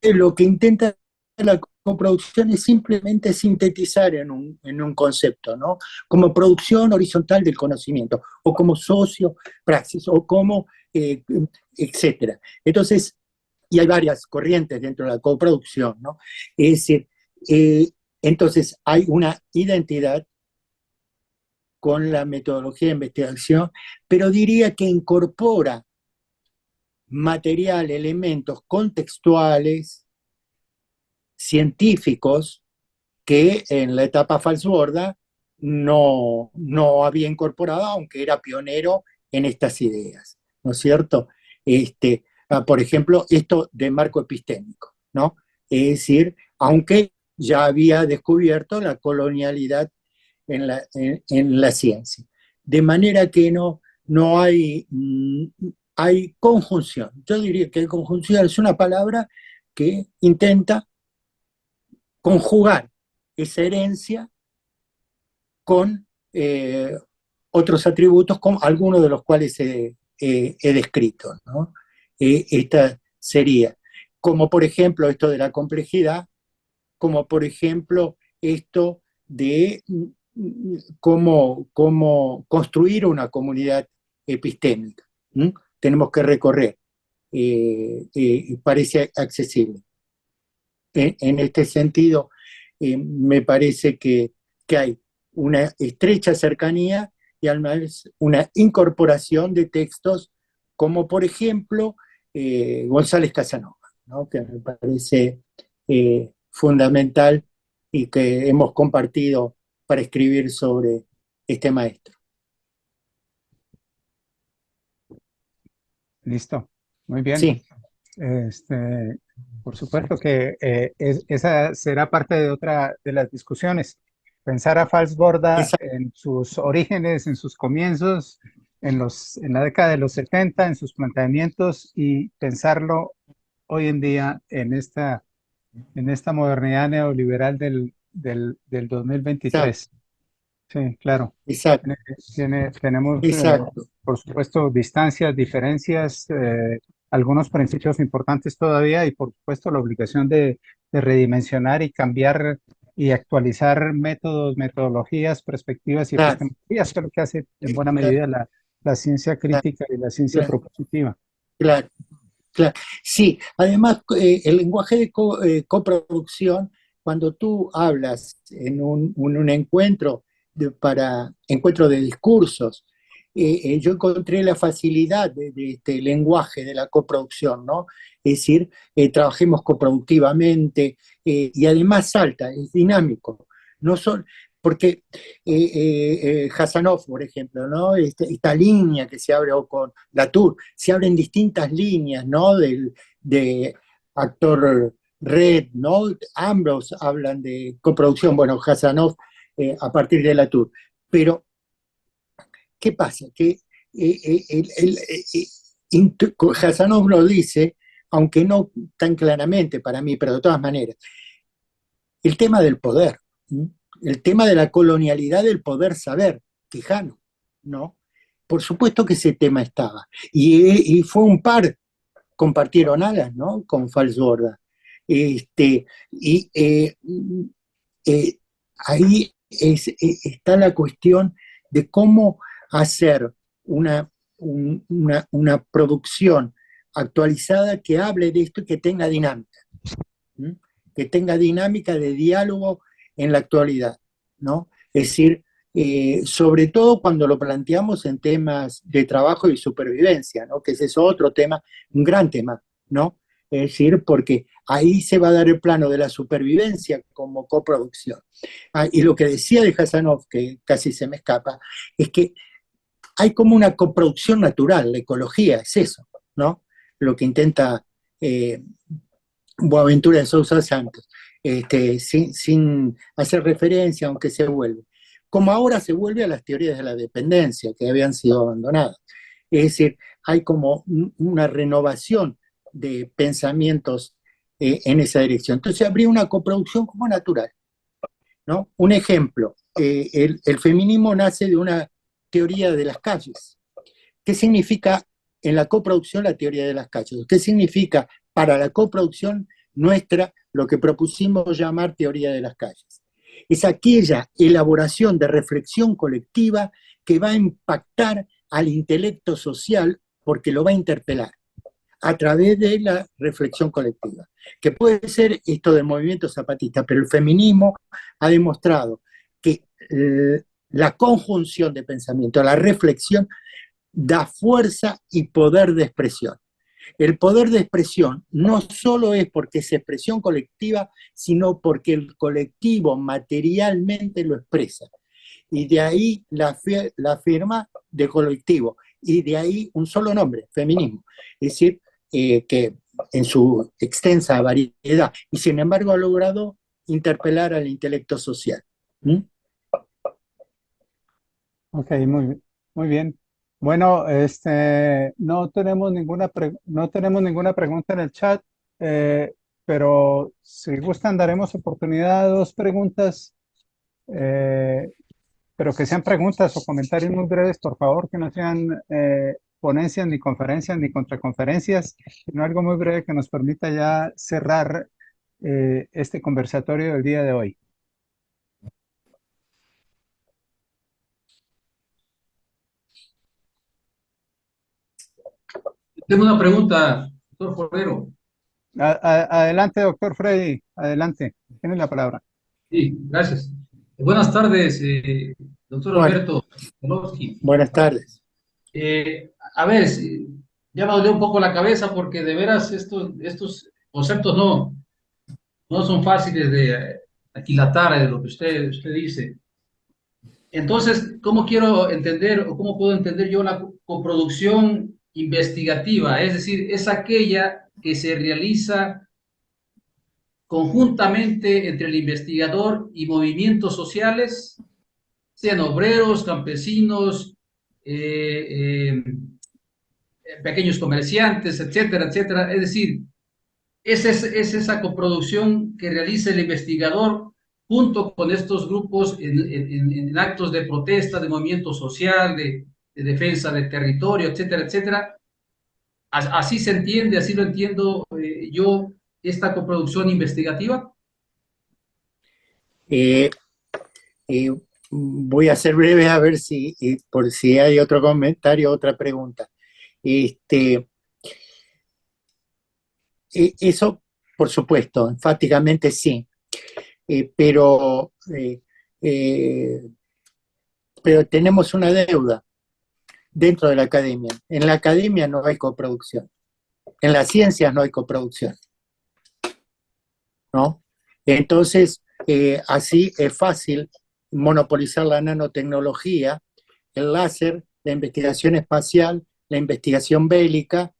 lo que intenta la coproducción es simplemente sintetizar en un concepto, ¿no? Como producción horizontal del conocimiento, o como socio praxis, o como, etcétera. Entonces, y hay varias corrientes dentro de la coproducción, ¿no? Es decir, entonces hay una identidad con la metodología de investigación, pero diría que incorpora material, elementos contextuales, científicos, que en la etapa Falsborda no había incorporado, aunque era pionero en estas ideas, ¿no es cierto? Por ejemplo, esto de marco epistémico, ¿no? Es decir, aunque ya había descubierto la colonialidad en la ciencia. De manera que no hay, hay conjunción. Yo diría que conjunción es una palabra que intenta conjugar esa herencia con otros atributos, con algunos de los cuales he descrito, ¿no? Esta sería, como por ejemplo esto de la complejidad, como por ejemplo esto de cómo construir una comunidad epistémica. ¿Mm? Tenemos que recorrer, parece accesible. En este sentido, me parece que hay una estrecha cercanía y además una incorporación de textos como por ejemplo González Casanova, ¿no? Que me parece fundamental y que hemos compartido para escribir sobre este maestro. Listo, muy bien. Sí, Este, por supuesto que esa será parte de otra de las discusiones. Pensar a Fals Borda esa, en sus orígenes, en sus comienzos, en la década de los 70, en sus planteamientos y pensarlo hoy en día en esta modernidad neoliberal del exacto, 2023. Sí, claro. exacto, Tenemos, exacto, por supuesto, distancias, diferencias, algunos principios importantes todavía y, por supuesto, la obligación de redimensionar y cambiar y actualizar métodos, metodologías, perspectivas y claro, epistemologías, que es lo que hace en buena claro, medida la ciencia crítica y la ciencia claro, propositiva. claro. Claro. Sí, además el lenguaje de coproducción, cuando tú hablas en un encuentro para encuentro de discursos, yo encontré la facilidad de este lenguaje de la coproducción, ¿no? Es decir, trabajemos coproductivamente y además salta, es dinámico. No son, porque Hassanov, por ejemplo, ¿no? Esta línea que se abre, o con Latour, se abren distintas líneas, ¿no? De actor Red, ¿no? Ambos hablan de coproducción, bueno, Hassanov a partir de Latour. Pero, ¿qué pasa? Que Hassanov lo dice, aunque no tan claramente para mí, pero de todas maneras, el tema del poder, ¿sí? El tema de la colonialidad del poder saber, Quijano, ¿no? Por supuesto que ese tema estaba. Y fue un par, compartieron alas, ¿no? Con Falsborda. Y eh, ahí está la cuestión de cómo hacer una producción actualizada que hable de esto y que tenga dinámica. ¿Mm? Que tenga dinámica de diálogo en la actualidad, ¿no? Es decir, sobre todo cuando lo planteamos en temas de trabajo y supervivencia, ¿no? Que ese es otro tema, un gran tema, ¿no? Es decir, porque ahí se va a dar el plano de la supervivencia como coproducción. Ah, y lo que decía de Hassanov, que casi se me escapa, es que hay como una coproducción natural, la ecología es eso, ¿no? Lo que intenta eh, Boaventura de Sousa Santos, sin hacer referencia, aunque se vuelve. Como ahora se vuelve a las teorías de la dependencia que habían sido abandonadas. Es decir, hay como una renovación de pensamientos en esa dirección. Entonces habría una coproducción como natural, ¿no? Un ejemplo, el feminismo nace de una teoría de las calles. ¿Qué significa en la coproducción la teoría de las calles? ¿Qué significa para la coproducción nuestra lo que propusimos llamar teoría de las calles? Es aquella elaboración de reflexión colectiva que va a impactar al intelecto social porque lo va a interpelar a través de la reflexión colectiva, que puede ser esto del movimiento zapatista, pero el feminismo ha demostrado que la conjunción de pensamiento, la reflexión, da fuerza y poder de expresión. El poder de expresión no solo es porque es expresión colectiva, sino porque el colectivo materialmente lo expresa. Y de ahí la firma de colectivo. Y de ahí un solo nombre, feminismo. Es decir, que en su extensa variedad. Y sin embargo ha logrado interpelar al intelecto social. ¿Mm? Ok, muy bien. Bueno, no tenemos ninguna pregunta en el chat, eh, pero si gustan daremos oportunidad a dos preguntas, eh, pero que sean preguntas o comentarios muy breves, por favor, que no sean ponencias, ni conferencias, ni contraconferencias, sino algo muy breve que nos permita ya cerrar este conversatorio del día de hoy. Tengo una pregunta, doctor Forero. Adelante, doctor Freddy, adelante, tiene la palabra. Sí, gracias. Buenas tardes, doctor Bueno, Alberto Zelowski. buenas tardes. A ver, ya me dolió un poco la cabeza porque de veras estos conceptos no son fáciles de aquilatar de lo que usted dice. Entonces, ¿cómo quiero entender o cómo puedo entender yo la coproducción investigativa? Es decir, es aquella que se realiza conjuntamente entre el investigador y movimientos sociales, sean obreros, campesinos, pequeños comerciantes, etcétera, etcétera. Es decir, es esa coproducción que realiza el investigador junto con estos grupos en actos de protesta, de movimiento social, de defensa del territorio, etcétera, etcétera. Así se entiende, así lo entiendo yo, esta coproducción investigativa. Eh, eh, Voy a ser breve a ver si, por si hay otro comentario, otra pregunta. Este, Eso, por supuesto, enfáticamente sí, pero, pero tenemos una deuda dentro de la academia. En la academia no hay coproducción, en las ciencias no hay coproducción, ¿no? Entonces, así es fácil monopolizar la nanotecnología, el láser, la investigación espacial, la investigación bélica,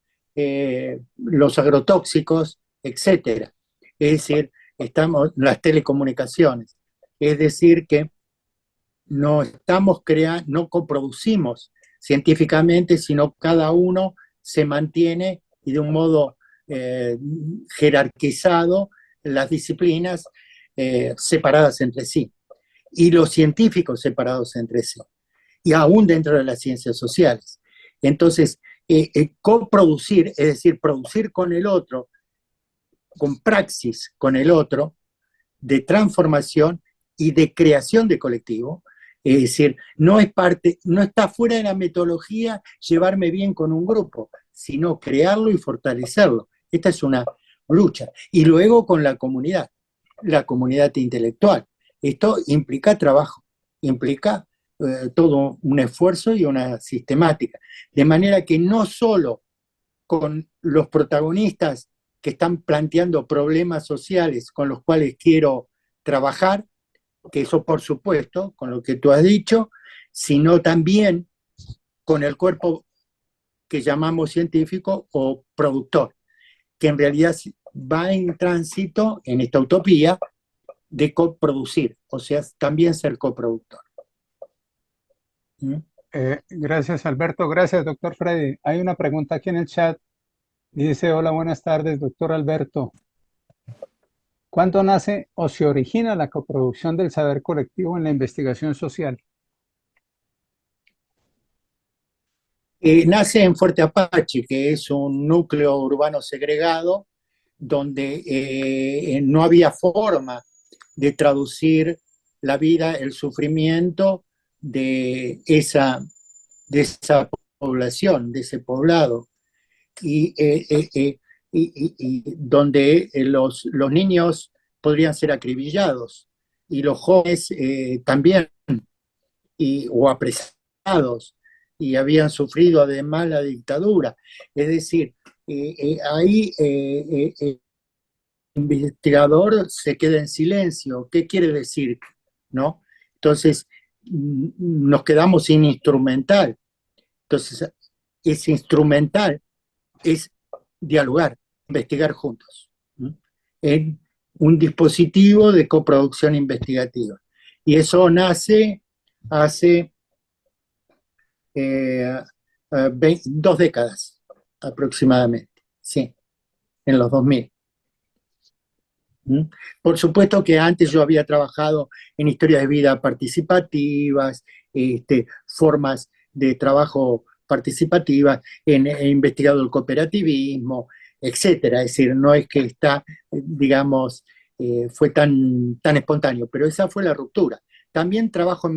los agrotóxicos, etcétera. Es decir, estamos las telecomunicaciones. Es decir, que no estamos creando, no coproducimos científicamente, sino cada uno se mantiene y de un modo jerarquizado las disciplinas separadas entre sí y los científicos separados entre sí y aún dentro de las ciencias sociales. Entonces, coproducir, es decir, producir con el otro, con praxis con el otro, de transformación y de creación de colectivo. Es decir, no es parte, no está fuera de la metodología llevarme bien con un grupo, sino crearlo y fortalecerlo. Esta es una lucha. Y luego con la comunidad intelectual. Esto implica trabajo, implica todo un esfuerzo y una sistemática. De manera que no solo con los protagonistas que están planteando problemas sociales con los cuales quiero trabajar, que eso por supuesto, con lo que tú has dicho, sino también con el cuerpo que llamamos científico o productor, que en realidad va en tránsito en esta utopía de coproducir, o sea, también ser coproductor. ¿Mm? Gracias, Alberto. Gracias, doctor Freddy. Hay una pregunta aquí en el chat. Dice, hola, buenas tardes, doctor Alberto. ¿Cuándo nace o se origina la coproducción del saber colectivo en la investigación social? Nace en Fuerte Apache, que es un núcleo urbano segregado, donde no había forma de traducir la vida, el sufrimiento de esa población, de ese poblado, y, y donde los niños podrían ser acribillados y los jóvenes también, o apresados, y habían sufrido además la dictadura. Es decir, ahí el investigador se queda en silencio. ¿Qué quiere decir? ¿No? Entonces, nos quedamos sin instrumental. Entonces, ese instrumental es dialogar, investigar juntos. ¿No? un dispositivo de coproducción investigativa. Y eso nace hace 2 décadas aproximadamente, sí, en los 2000. Por supuesto que antes yo había trabajado en historias de vida participativas, formas de trabajo participativas, he investigado el cooperativismo, etcétera. Es decir, no es que está, digamos, fue tan espontáneo, pero esa fue la ruptura. También trabajo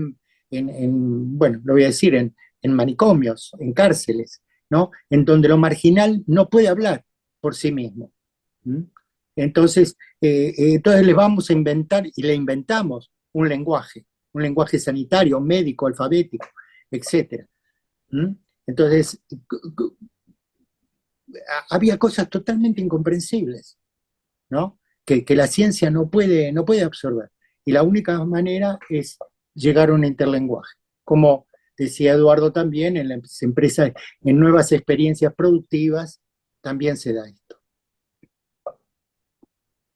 bueno, lo voy a decir, en manicomios, en cárceles, ¿no? En donde lo marginal no puede hablar por sí mismo. Entonces les vamos a inventar, y le inventamos un lenguaje sanitario, médico, alfabético, etc. Entonces, había cosas totalmente incomprensibles, ¿no? Que la ciencia no puede absorber. Y la única manera es llegar a un interlenguaje. Como decía Eduardo también, en las empresas, en nuevas experiencias productivas, también se da esto.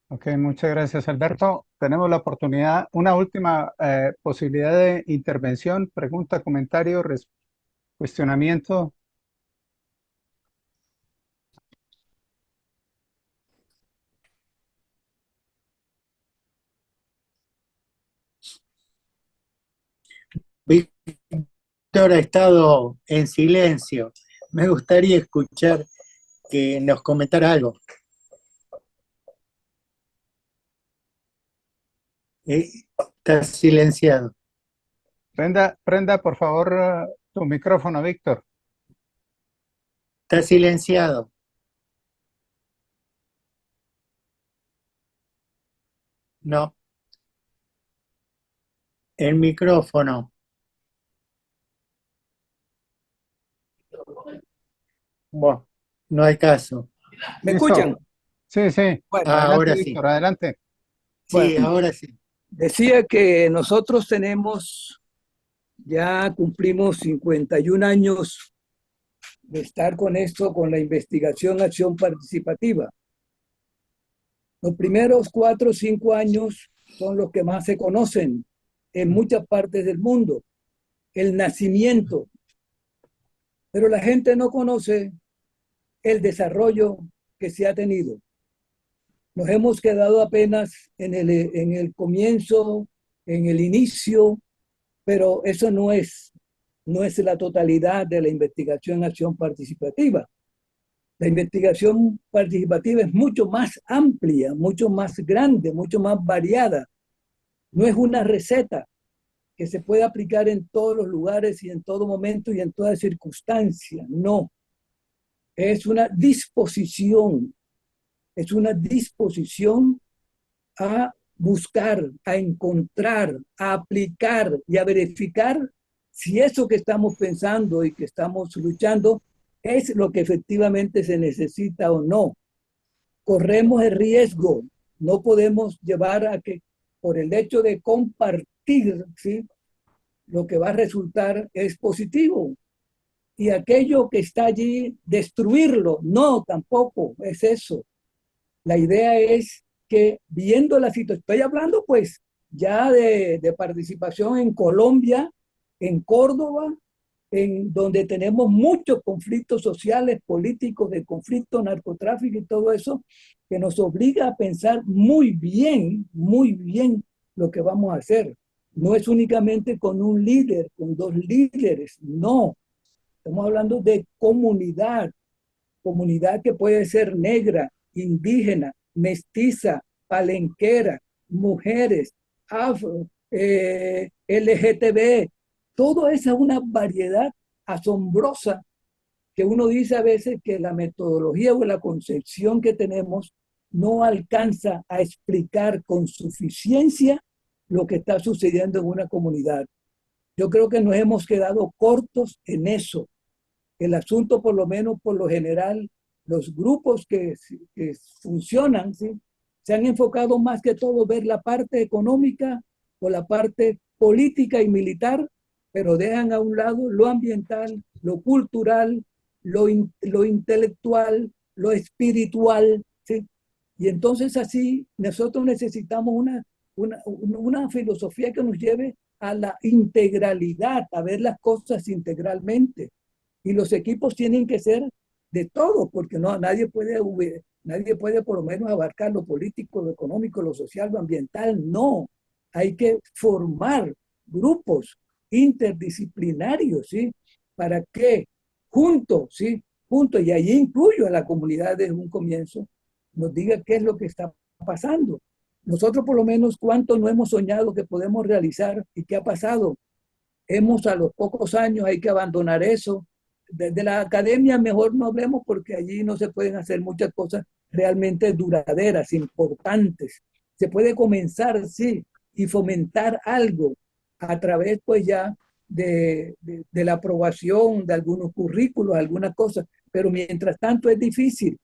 Ok, muchas gracias, Alberto. Tenemos la oportunidad, una última posibilidad de intervención, pregunta, comentario, cuestionamiento. Víctor ha estado en silencio. Me gustaría escuchar que nos comentara algo. Está silenciado. Prenda, por favor, tu micrófono, Víctor. Está silenciado. No. El micrófono. Bueno, no hay caso. ¿Me Listo. escuchan? Sí, sí. Bueno, Adelante, Ahora sí. Víctor, adelante. bueno, Sí, ahora sí. decía que nosotros ya cumplimos 51 años de estar con esto, con la investigación, acción participativa. Los primeros 4 o 5 años son los que más se conocen en muchas partes del mundo, el nacimiento, pero la gente no conoce el desarrollo que se ha tenido. Nos hemos quedado apenas en el comienzo, en el inicio, pero eso no es la totalidad de la investigación acción participativa. La investigación participativa es mucho más amplia, mucho más grande, mucho más variada. No es una receta que se puede aplicar en todos los lugares y en todo momento y en toda circunstancia. No. Es una disposición a buscar, a encontrar, a aplicar y a verificar si eso que estamos pensando y que estamos luchando es lo que efectivamente se necesita o no. Corremos el riesgo, no podemos llevar a que por el hecho de compartir, ¿sí?, lo que va a resultar es positivo. Y aquello que está allí, destruirlo, no, tampoco es eso. La idea es que viendo la situación, estoy hablando pues ya de participación en Colombia, en Córdoba, en donde tenemos muchos conflictos sociales, políticos, de conflicto, narcotráfico y todo eso, que nos obliga a pensar muy bien lo que vamos a hacer. No es únicamente con un líder, con 2 líderes, no. Estamos hablando de comunidad que puede ser negra, indígena, mestiza, palenquera, mujeres, afro, LGTB. Todo esa es una variedad asombrosa que uno dice a veces que la metodología o la concepción que tenemos no alcanza a explicar con suficiencia lo que está sucediendo en una comunidad. Yo creo que nos hemos quedado cortos en eso. El asunto, por lo menos por lo general, los grupos que funcionan, ¿sí?, se han enfocado más que todo ver la parte económica o la parte política y militar, pero dejan a un lado lo ambiental, lo cultural, lo intelectual, lo espiritual, ¿sí? Y entonces así nosotros necesitamos una filosofía que nos lleve a la integralidad, a ver las cosas integralmente. Y los equipos tienen que ser de todo, porque no, nadie puede por lo menos abarcar lo político, lo económico, lo social, lo ambiental. No, hay que formar grupos interdisciplinarios, ¿sí? Para que juntos, ¿sí? Juntos, y allí incluyo a la comunidad desde un comienzo, nos diga qué es lo que está pasando. Nosotros por lo menos cuánto no hemos soñado que podemos realizar y qué ha pasado. Hemos a los pocos años, hay que abandonar eso. Desde la academia mejor no hablemos porque allí no se pueden hacer muchas cosas realmente duraderas, importantes. Se puede comenzar, sí, y fomentar algo a través pues ya de la aprobación de algunos currículos, algunas cosas, pero mientras tanto es difícil.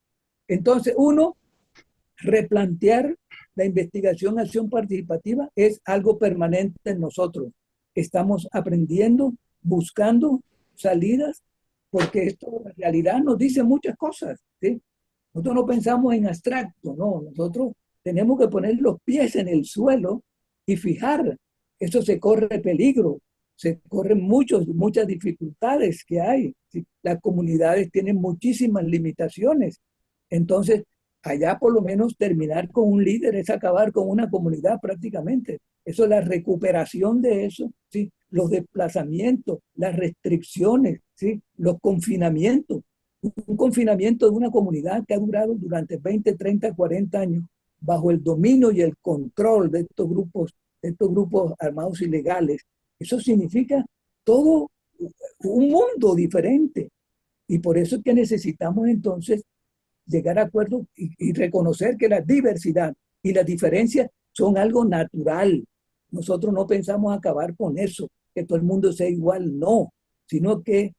Entonces, uno, replantear la investigación, acción participativa es algo permanente en nosotros. Estamos aprendiendo, buscando salidas, porque esto en realidad nos dice muchas cosas, ¿sí? Nosotros no pensamos en abstracto, no, nosotros tenemos que poner los pies en el suelo y fijar. Eso se corre peligro, se corren muchas dificultades que hay, ¿sí? Las comunidades tienen muchísimas limitaciones. Entonces, allá por lo menos terminar con un líder es acabar con una comunidad prácticamente. Eso es la recuperación de eso, ¿sí? Los desplazamientos, las restricciones, ¿sí? Los confinamientos. Un confinamiento de una comunidad que ha durado durante 20, 30, 40 años bajo el dominio y el control de estos grupos armados ilegales. Eso significa todo un mundo diferente. Y por eso es que necesitamos entonces llegar a acuerdos y reconocer que la diversidad y las diferencias son algo natural. Nosotros no pensamos acabar con eso, que todo el mundo sea igual, no, sino que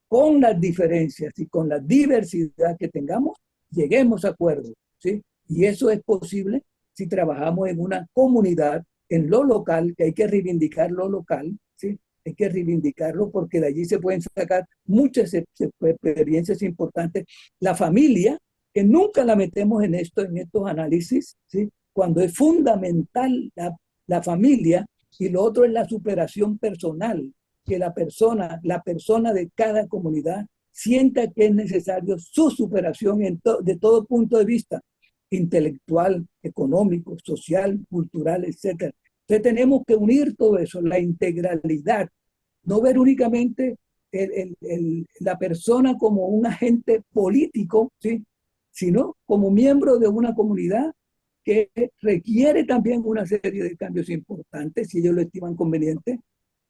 con las diferencias y con la diversidad que tengamos, lleguemos a acuerdos, ¿sí? Y eso es posible si trabajamos en una comunidad, en lo local, que hay que reivindicar lo local, ¿sí? Hay que reivindicarlo porque de allí se pueden sacar muchas experiencias importantes. La familia, que nunca la metemos en estos análisis, ¿sí? Cuando es fundamental la familia, y lo otro es la superación personal, que la persona de cada comunidad sienta que es necesario su superación de todo punto de vista, intelectual, económico, social, cultural, etc. Entonces tenemos que unir todo eso, la integralidad, no ver únicamente la persona como un agente político, ¿sí? Sino como miembro de una comunidad que requiere también una serie de cambios importantes, si ellos lo estiman conveniente,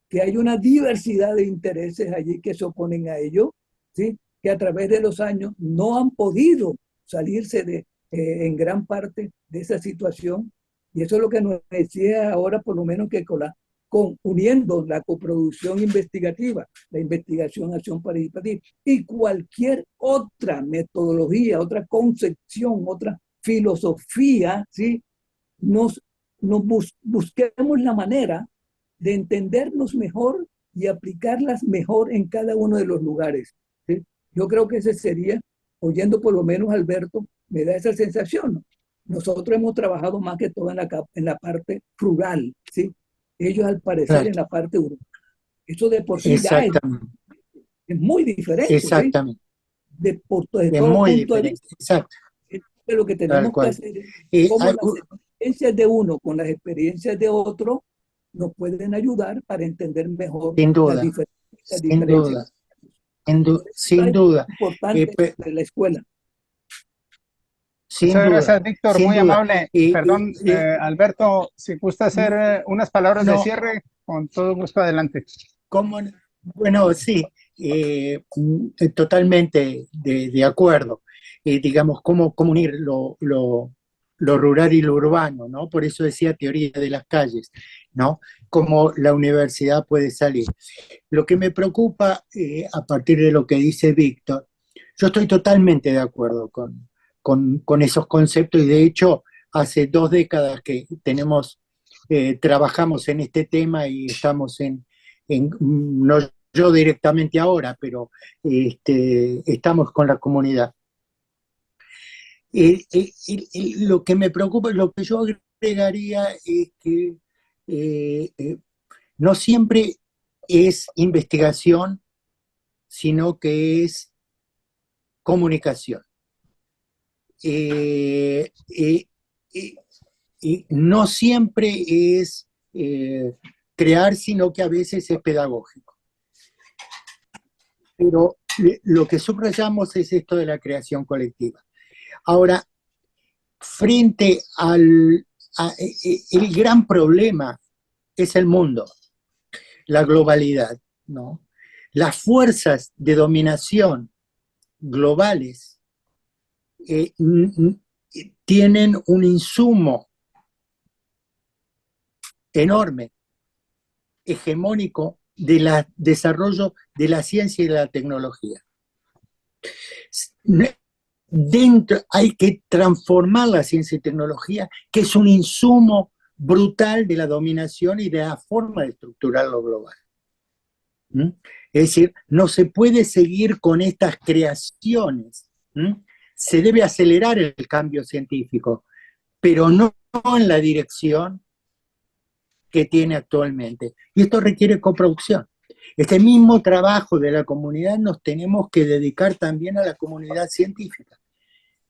que hay una diversidad de intereses allí que se oponen a ello, ¿sí? Que a través de los años no han podido salirse en gran parte de esa situación. Y eso es lo que nos decía ahora, por lo menos que uniendo la coproducción investigativa, la investigación, acción participativa y cualquier otra metodología, otra concepción, otra filosofía, ¿sí? Busquemos la manera de entendernos mejor y aplicarlas mejor en cada uno de los lugares, ¿sí? Yo creo que ese sería, oyendo por lo menos a Alberto, me da esa sensación. Nosotros hemos trabajado más que todo en la parte rural, ¿sí? Ellos al parecer Claro, en la parte urbana. Eso de por sí ya exactamente, es muy diferente, ¿sí? exactamente. De Es todo muy punto de diferente, vista. exacto, Lo que tal tenemos que cual. hacer es Eh, cómo hay las experiencias de uno con las experiencias de otro nos pueden ayudar para entender mejor sin las duda, diferencias. Las sin diferencias. duda, sin Es duda, eh, importante pe- de la escuela. sin Muchas duda, gracias, Víctor, sin muy duda. amable. Eh, eh, Perdón, eh, Alberto, si gusta hacer no, unas palabras de no, cierre, con todo gusto, adelante. ¿cómo no? Bueno, sí, totalmente de acuerdo. Digamos, cómo unir lo rural y lo urbano, ¿no? Por eso decía teoría de las calles, ¿no? Cómo la universidad puede salir. Lo que me preocupa, a partir de lo que dice Víctor, yo estoy totalmente de acuerdo con esos conceptos y de hecho hace 2 décadas que trabajamos en este tema y estamos no yo directamente ahora, pero estamos con la comunidad. Lo que me preocupa, lo que yo agregaría es que no siempre es investigación, sino que es comunicación. Y no siempre es crear, sino que a veces es pedagógico. Pero lo que subrayamos es esto de la creación colectiva. Ahora, frente el gran problema es el mundo, la globalidad, ¿no? Las fuerzas de dominación globales tienen un insumo enorme, hegemónico, del desarrollo de la ciencia y de la tecnología. Dentro hay que transformar la ciencia y tecnología, que es un insumo brutal de la dominación y de la forma de estructurar lo global. Es decir, no se puede seguir con estas creaciones. Se debe acelerar el cambio científico, pero no en la dirección que tiene actualmente. Y esto requiere coproducción. Este mismo trabajo de la comunidad nos tenemos que dedicar también a la comunidad científica,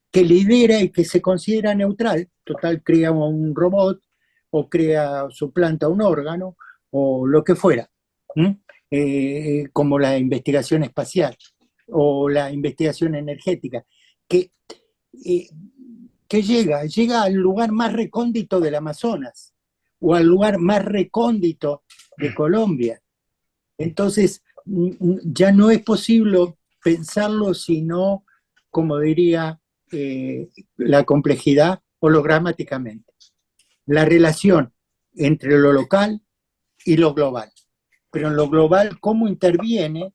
que lidera y que se considera neutral. Total, crea un robot o crea, suplanta un órgano o lo que fuera, como la investigación espacial o la investigación energética, que llega al lugar más recóndito del Amazonas o al lugar más recóndito de Colombia. Entonces, ya no es posible pensarlo sino, como diría la complejidad, hologramáticamente. La relación entre lo local y lo global. Pero en lo global, ¿cómo interviene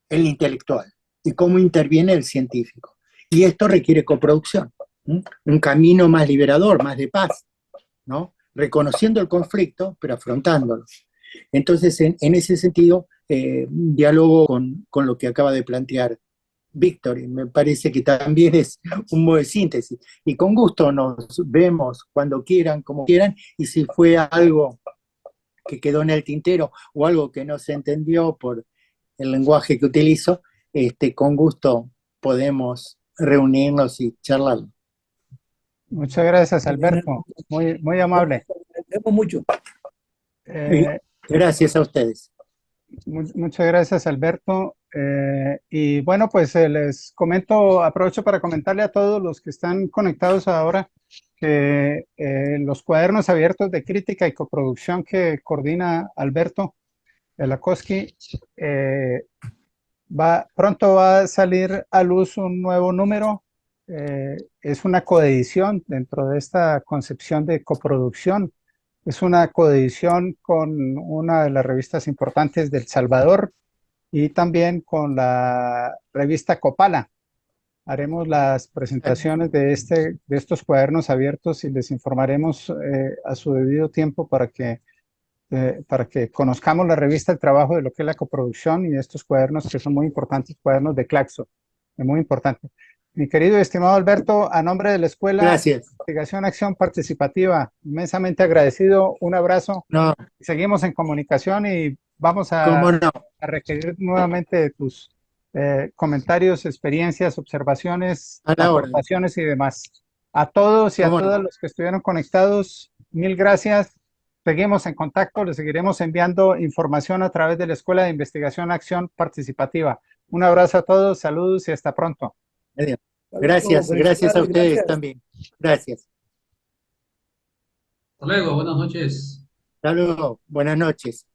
el intelectual? ¿Y cómo interviene el científico? Y esto requiere coproducción. Un camino más liberador, más de paz, ¿no? Reconociendo el conflicto, pero afrontándolo. Entonces, en ese sentido, diálogo con lo que acaba de plantear Víctor, y me parece que también es un modo de síntesis. Y con gusto nos vemos cuando quieran, como quieran, y si fue algo que quedó en el tintero o algo que no se entendió por el lenguaje que utilizo, con gusto podemos reunirnos y charlar. Muchas gracias, Alberto. Muy, muy amable. Agradecemos mucho. Gracias a ustedes. Muchas gracias, Alberto. Y bueno, pues les comento, aprovecho para comentarle a todos los que están conectados ahora que los cuadernos abiertos de crítica y coproducción que coordina Alberto Elakowski, pronto va a salir a luz un nuevo número. Es una coedición dentro de esta concepción de coproducción. Es una coedición con una de las revistas importantes de El Salvador y también con la revista Copala. Haremos las presentaciones de estos cuadernos abiertos y les informaremos a su debido tiempo para que conozcamos la revista, el trabajo de lo que es la coproducción y estos cuadernos que son muy importantes, cuadernos de Claxo, es muy importante. Mi querido y estimado Alberto, a nombre de la Escuela Gracias. de Investigación Acción Participativa, inmensamente agradecido, un abrazo. No, Seguimos en comunicación y vamos cómo no. a requerir nuevamente de tus comentarios, experiencias, observaciones, A la orden. aportaciones y demás. A todos y a ¿Cómo no? todas los que estuvieron conectados, mil gracias. Seguimos en contacto, les seguiremos enviando información a través de la Escuela de Investigación Acción Participativa. Un abrazo a todos, saludos y hasta pronto. Gracias, gracias a ustedes Gracias. también. Gracias. Hasta luego, buenas noches. Hasta luego, buenas noches.